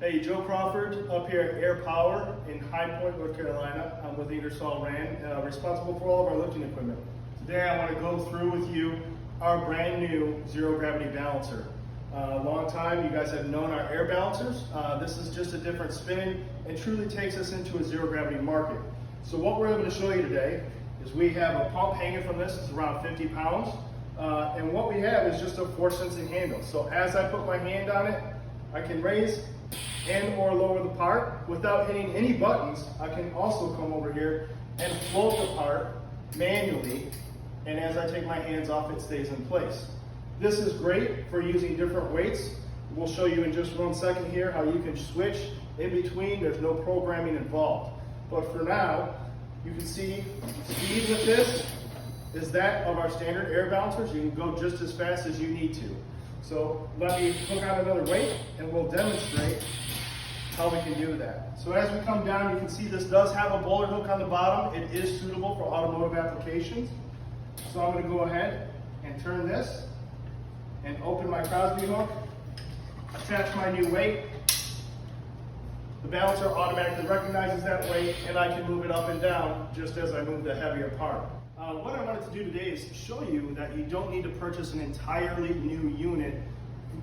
Hey, Joe Crawford up here at Air Power in High Point, North Carolina. I'm with Ingersoll, responsible for all of our lifting equipment. Today I want to go through with you our brand new zero gravity balancer. Long time you guys have known our air balancers. This is just a different spin and truly takes us into a zero gravity market. So what we're able to show you today is we have a pump hanging from this. It's around 50 pounds. And what we have is just a force sensing handle. So as I put my hand on it, I can raise and or lower the part without hitting any buttons. I can also come over here and float the part manually, and as I take my hands off, it stays in place. This is great for using different weights. We'll show you in just 1 second here how you can switch in between. There's no programming involved. But for now, you can see speed with this is that of our standard air balancers. You can go just as fast as you need to. So let me hook on another weight and we'll demonstrate how we can do that. So as we come down, you can see this does have a boulder hook on the bottom. It is suitable for automotive applications. So I'm going to go ahead and turn this and open my Crosby hook, attach my new weight. The balancer automatically recognizes that weight and I can move it up and down just as I move the heavier part. What I wanted to do today is show you that you don't need to purchase an entirely new unit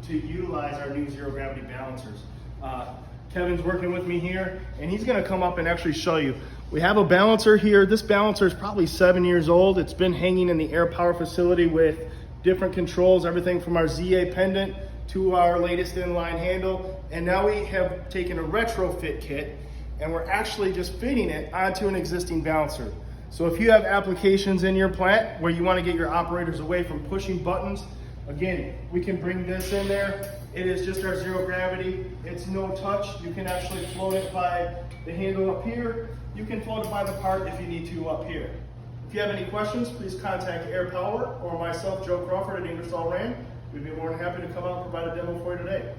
to utilize our new zero gravity balancers. Kevin's working with me here and he's going to come up and actually show you. We have a balancer here. This balancer is probably 7 years old. It's been hanging in the Air Power facility with different controls, everything from our ZA pendant to our latest inline handle. And now we have taken a retrofit kit and we're actually just fitting it onto an existing balancer. So if you have applications in your plant where you want to get your operators away from pushing buttons, again, we can bring this in there. It is just our zero gravity. It's no touch. You can actually float it by the handle up here. You can float it by the part if you need to up here. If you have any questions, please contact Air Power or myself, Joe Crawford at Ingersoll. We'd be more than happy to come out and provide a demo for you today.